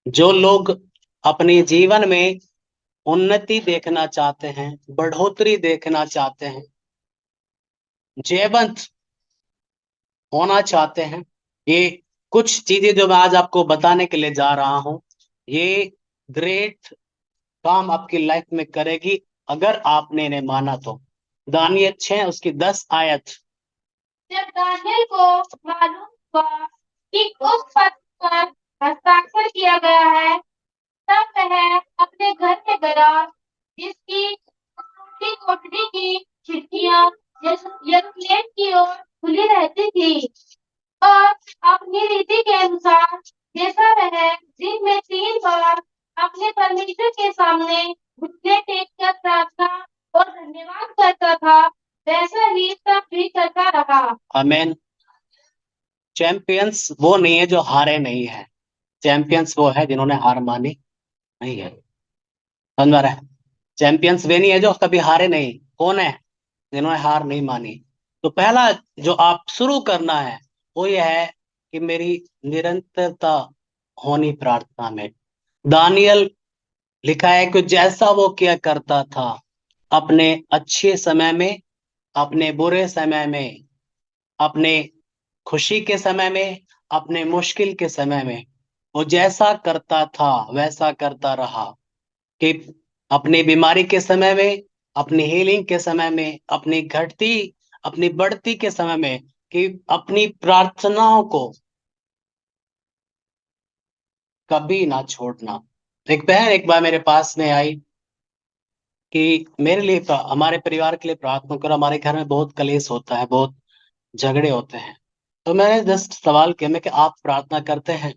जो लोग अपने जीवन में उन्नति देखना चाहते हैं, बढ़ोतरी देखना चाहते हैं, जयवंत होना चाहते हैं, ये कुछ चीजें जो मैं आज आपको बताने के लिए जा रहा हूं, ये ग्रेट काम आपकी लाइफ में करेगी अगर आपने इन्हें माना तो। दानियेल 6 उसकी 10 आयत। जब दानियल को मालूम हुआ कि उस पत्र पर हस्ताक्षर किया गया है, तब वह अपने घर में गया, जिसकी उसकी कोठरी की खिड़कियां यरूशलेम की ओर खुली रहती थी, और अपनी रीति के अनुसार जैसा वह दिन में 3 बार अपने परमेश्वर के सामने घुटने टेक कर प्रार्थना और धन्यवाद करता था, वैसा ही तब भी करता रहा। आमेन। चैंपियंस वो नहीं है जो हारे नहीं है। चैंपियंस वो है जिन्होंने हार मानी नहीं है। समझ में आ रहा है? चैंपियंस वे नहीं है जो कभी हारे नहीं। कौन है? जिन्होंने हार नहीं मानी। तो पहला जो आप शुरू करना है वो ये है कि मेरी निरंतरता होनी प्रार्थना में। दानियल लिखा है कि जैसा वो किया करता था अपने अच्छे समय में, अपने बुरे समय में, अपने खुशी के समय में, अपने मुश्किल के समय में, वो जैसा करता था वैसा करता रहा। कि अपनी बीमारी के समय में, अपनी हीलिंग के समय में, अपनी घटती अपनी बढ़ती के समय में, कि अपनी प्रार्थनाओं को कभी ना छोड़ना। एक बहन एक बार मेरे पास में आई कि मेरे लिए हमारे परिवार के लिए प्रार्थना करो, हमारे घर में बहुत कलेश होता है, बहुत झगड़े होते हैं। तो मैंने जस्ट सवाल किया, मैं कि आप प्रार्थना करते हैं?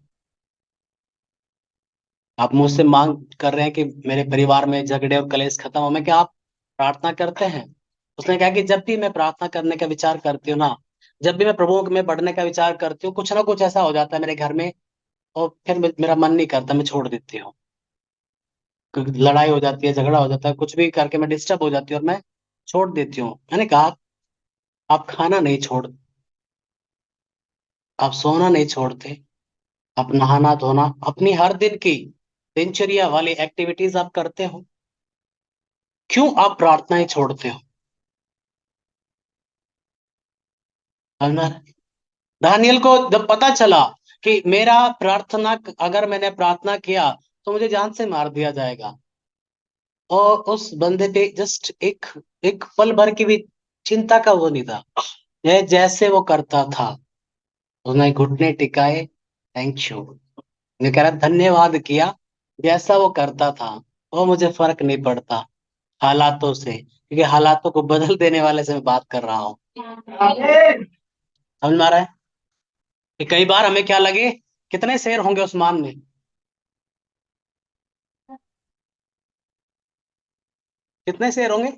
आप मुझसे मांग कर रहे हैं कि मेरे परिवार में झगड़े और कलेश खत्म हो, मैं क्या आप प्रार्थना करते हैं? उसने कहा कि जब भी मैं प्रार्थना करने का विचार करती हूँ ना, जब भी मैं प्रभु में बढ़ने का विचार करती हूँ, कुछ ना कुछ ऐसा हो जाता है मेरे घर में, और फिर मेरा मन नहीं करता, मैं छोड़ देती हूँ। लड़ाई हो जाती है, झगड़ा हो जाता है, कुछ भी करके मैं डिस्टर्ब हो जाती हूँ और मैं छोड़ देती हूँ। मैंने कहा आप खाना नहीं छोड़, आप सोना नहीं छोड़ते, आप नहाना धोना, अपनी हर दिन की दिनचर्या वाली एक्टिविटीज आप करते हो, क्यों आप प्रार्थनाएं छोड़ते हो? समझा? दानियल को जब पता चला कि मेरा प्रार्थना, अगर मैंने प्रार्थना किया तो मुझे जान से मार दिया जाएगा, और उस बंदे पे जस्ट एक एक पल भर की भी चिंता का वो नहीं था। जैसे वो करता था, उसने घुटने टिकाए, थैंक यू, मैं कह रहा धन्यवाद किया। जैसा वो करता था, वो मुझे फर्क नहीं पड़ता हालातों से, क्योंकि हालातों को बदल देने वाले से मैं बात कर रहा हूँ। समझ में आ रहा है कि कई बार हमें क्या लगे, कितने शेर होंगे उस्मान में, कितने शेर होंगे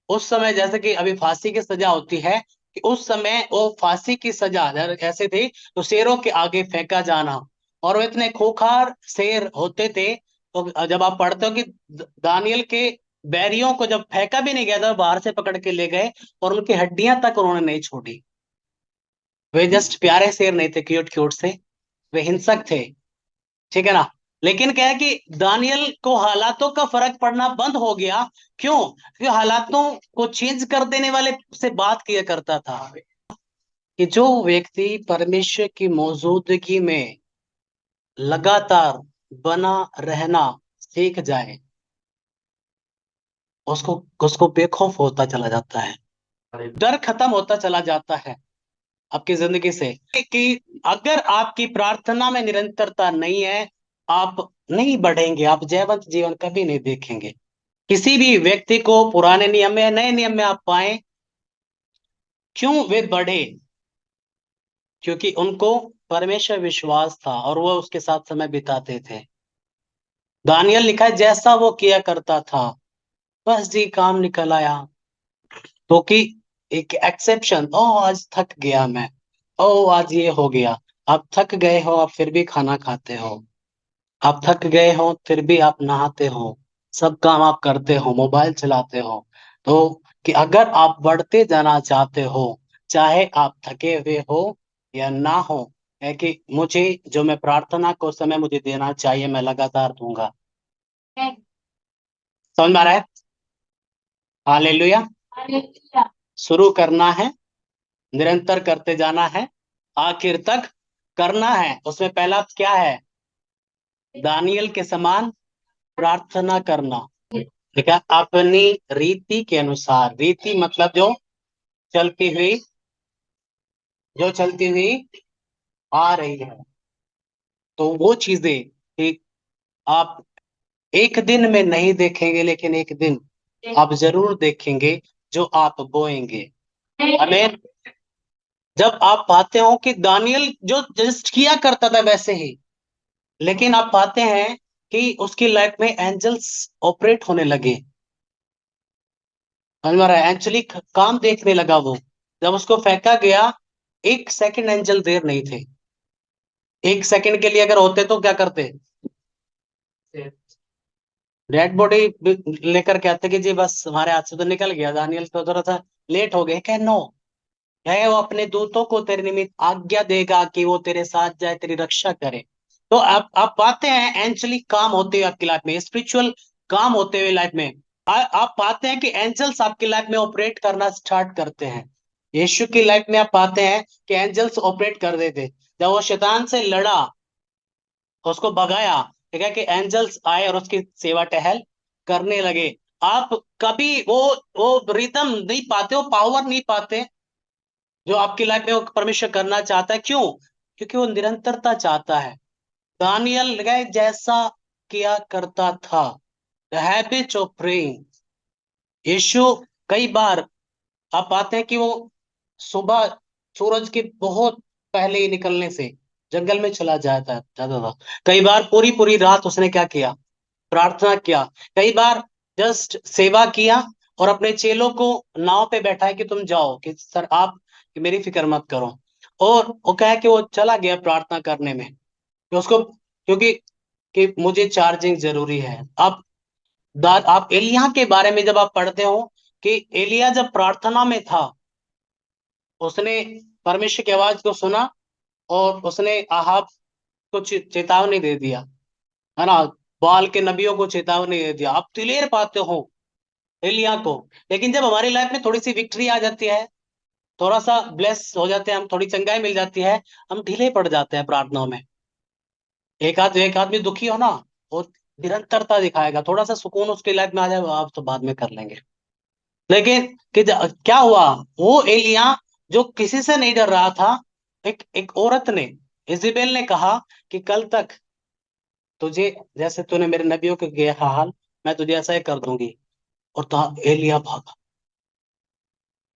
उस समय? जैसे कि अभी फांसी की सजा होती है, कि उस समय वो फांसी की सजा ऐसे थी, तो शेरों के आगे फेंका जाना, और वो इतने खूंखार शेर होते थे। तो जब आप पढ़ते हो कि दानियल के बैरियों को जब फेंका भी नहीं गया था, बाहर से पकड़ के ले गए, और उनकी हड्डियां तक उन्होंने नहीं छोड़ी। वे जस्ट प्यारे शेर नहीं थे, क्यूट क्यूट से, वे हिंसक थे। ठीक है ना? लेकिन क्या है कि दानियल को हालातों का फर्क पड़ना बंद हो गया। क्यों? क्योंकि हालातों को चेंज कर देने वाले से बात किया करता था। कि जो व्यक्ति परमेश्वर की मौजूदगी में लगातार बना रहना सीख जाए, उसको उसको बेखौफ होता चला जाता है, डर खत्म होता चला जाता है आपकी जिंदगी से। कि अगर आपकी प्रार्थना में निरंतरता नहीं है, आप नहीं बढ़ेंगे, आप जयवंत जीवन कभी नहीं देखेंगे। किसी भी व्यक्ति को पुराने नियम में नए नियम में आप पाए, क्यों वे बढ़े? क्योंकि उनको परमेश्वर विश्वास था और वो उसके साथ समय बिताते थे। दानियल लिखा है जैसा वो किया करता था, बस जी काम निकल आया। तो कि एक एक्सेप्शन, ओ आज थक गया मैं, ओ आज ये हो गया। आप थक गए हो, आप फिर भी खाना खाते हो। आप थक गए हो फिर भी आप नहाते हो, सब काम आप करते हो, मोबाइल चलाते हो। तो कि अगर आप बढ़ते जाना चाहते हो, चाहे आप थके हुए हो या ना हो, है कि मुझे जो मैं प्रार्थना को समय मुझे देना चाहिए मैं लगातार दूंगा। समझ में आ रहा है? हालेलुया। हालेलुया। शुरू करना है, निरंतर करते जाना है, आखिर तक करना है। उसमें पहला क्या है? दानियल के समान प्रार्थना करना। ठीक है, अपनी रीति के अनुसार। रीति मतलब चलती हुई जो चलती हुई आ रही है। तो वो चीजें कि आप एक दिन में नहीं देखेंगे, लेकिन एक दिन आप जरूर देखेंगे जो आप बोएंगे। हमें जब आप पाते हो कि दानियल जो जस्ट किया करता था वैसे ही, लेकिन आप पाते हैं कि उसकी लाइफ में एंजल्स ऑपरेट होने लगे। समझ में आ रहा है? एक्चुअली काम देखने लगा वो। जब उसको फेंका गया, एक सेकंड एंजल देर नहीं थे। एक सेकंड के लिए अगर होते तो क्या करते? डेड बॉडी लेकर के आते कि जी बस हमारे हाथ से तो निकल गया, दानियल तो थोड़ा सा लेट हो गए। क्या? नो, है वो अपने दूतों को तेरे निमित्त आज्ञा देगा कि वो तेरे साथ जाए, तेरी रक्षा करे। तो आप पाते हैं एंजलिक काम होते हुए आपकी लाइफ में, स्पिरिचुअल काम होते हुए लाइफ में। आप पाते हैं कि एंजल्स आपकी लाइफ में ऑपरेट करना स्टार्ट करते हैं। यीशु की लाइफ में आप पाते हैं कि एंजल्स ऑपरेट कर रहे थे। जब वो शैतान से लड़ा, उसको भगाया, ठीक है, कि एंजल्स आए और उसकी सेवा टहल करने लगे। आप कभी वो रिदम नहीं पाते, वो पावर नहीं पाते जो आपकी लाइफ में वो परमेश्वर करना चाहता है। क्यों? क्योंकि वो निरंतरता चाहता है। दानियल गए जैसा किया करता था, द हैबिट ऑफ प्रेइंग। यीशु कई बार आप पाते हैं कि वो सुबह सूरज के बहुत पहले ही निकलने से जंगल में चला जाता था। कई बार पूरी पूरी रात उसने क्या किया? प्रार्थना किया। कई बार जस्ट सेवा किया और अपने चेलों को नाव पे बैठा है कि तुम जाओ, कि सर आप कि मेरी फिक्र मत करो। और वो कहा कि वो चला गया प्रार्थना करने में, कि उसको क्योंकि कि मुझे चार्जिंग जरूरी है। आप एलिया के बारे में जब आप पढ़ते हो कि एलिया जब प्रार्थना में था, उसने परमेश्वर की आवाज को सुना और उसने आहाब को चेतावनी दे दिया, है ना। बाल के नबियों को चेतावनी दे दिया। आप दिलेर पाते हो एलिया को। लेकिन जब हमारी लाइफ में थोड़ी सी विक्ट्री आ जाती है, थोड़ा सा ब्लेस हो जाते हैं हम, थोड़ी चंगाई मिल जाती है, हम ढीले पड़ जाते हैं प्रार्थनाओं में। एक आदमी दुखी हो ना, वो निरंतरता दिखाएगा। थोड़ा सा सुकून उसकी लाइफ में आ जाए, आप तो बाद में कर लेंगे। लेकिन क्या हुआ? वो एलिया जो किसी से नहीं डर रहा था, एक औरत ने, इजेबेल ने कहा कि कल तक तुझे जैसे तूने मेरे नबियों के किया हाल, मैं तुझे ऐसा ही कर दूंगी। और तो एलिया भागा।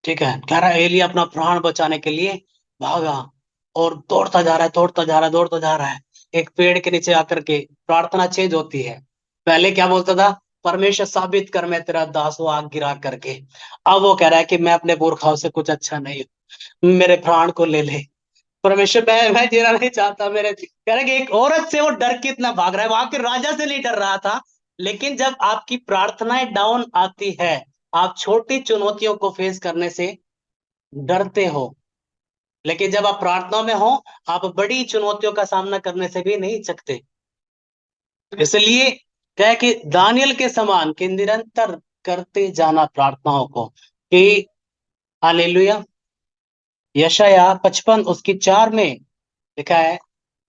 ठीक है, कह रहा है एलिया अपना प्राण बचाने के लिए भागा और दौड़ता जा रहा है, दौड़ता जा रहा है, दौड़ता जा रहा है। एक पेड़ के नीचे आकर के प्रार्थना चेंज होती है। पहले क्या बोलता था? परमेश्वर साबित कर मैं तेरा दास हूं, आग गिरा करके। अब वो कह रहा है कि मैं अपने पुरखाओं से कुछ अच्छा नहीं हूं, मेरे प्राण को ले ले। परमेश्वर, मैं जीना नहीं चाहता। मेरे कह रहे कि एक औरत से वो डर के इतना भाग रहा है, वहां के राजा से नहीं डर रहा था। लेकिन जब आपकी प्रार्थनाएं डाउन आती है, आप छोटी चुनौतियों को फेस करने से डरते हो। लेकिन जब आप प्रार्थना में हो, आप बड़ी चुनौतियों का सामना करने से भी नहीं सकते। इसलिए क्या कि दानियल के समान कि निरंतर करते जाना प्रार्थनाओं को। कि हालेलुया। यशाया 55 उसकी 4 में लिखा है,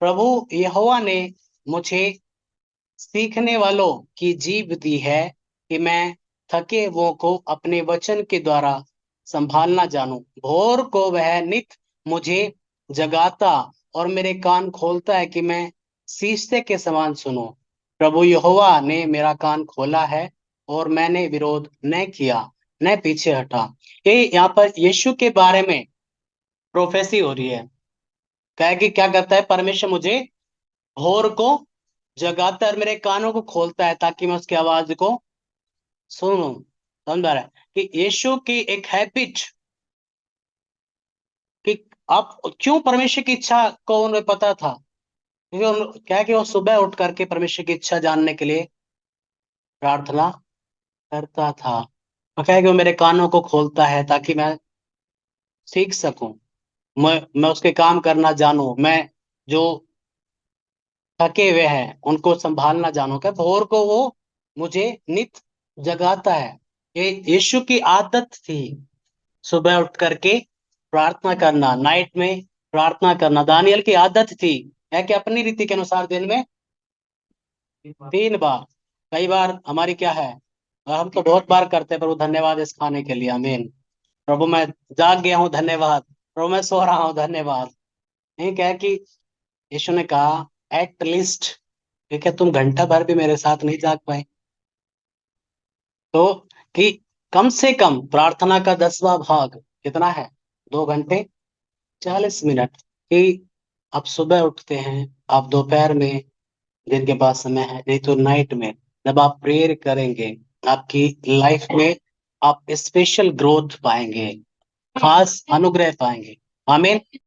प्रभु यहोवा ने मुझे सीखने वालों की जीभ दी है कि मैं थके हुओं को अपने वचन के द्वारा संभालना जानूं। भोर को वह नित मुझे जगाता और मेरे कान खोलता है कि मैं शीशे के समान सुनूं। प्रभु यहोवा ने मेरा कान खोला है और मैंने विरोध न किया, न पीछे हटा। ये यहाँ पर यीशु के बारे में प्रोफेसी हो रही है। कहे कि क्या करता है परमेश्वर? मुझे भोर को जगाता है और मेरे कानों को खोलता है ताकि मैं उसकी आवाज को सुनूं। समझ रहा है कि यीशु की एक हैबिट कि आप क्यों परमेश्वर की इच्छा को उन्हें पता था, क्योंकि क्या है कि वो सुबह उठ करके परमेश्वर की इच्छा जानने के लिए प्रार्थना करता था। और क्या है कि वो मेरे कानों को खोलता है ताकि मैं सीख सकूं, मैं उसके काम करना जानूं, मैं जो थके हुए हैं उनको संभालना जानो क्या, भोर को वो मुझे नित जगाता है। ये यीशु की आदत थी, सुबह उठ करके प्रार्थना करना, नाइट में प्रार्थना करना। दानियल की आदत थी है कि अपनी रीति के अनुसार दिन में 3 बार। कई बार हमारी क्या है, हम तो बहुत बार करते हैं, प्रभु धन्यवाद इस खाने के लिए, आमीन। प्रभु मैं जाग गया हूँ, धन्यवाद। प्रभु मैं सो रहा हूँ, धन्यवाद। नहीं क्या है कि यीशु ने कहा एट लीस्ट, ठीक है, तुम घंटा भर भी मेरे साथ नहीं जाग पाए तो, कि कम से कम प्रार्थना का 10वां भाग कितना है, 2 घंटे 40 मिनट। कि आप सुबह उठते हैं, आप दोपहर में, दिन के बाद समय है, नहीं तो नाइट में जब आप प्रेयर करेंगे, आपकी लाइफ में आप स्पेशल ग्रोथ पाएंगे, खास अनुग्रह पाएंगे। आमीन।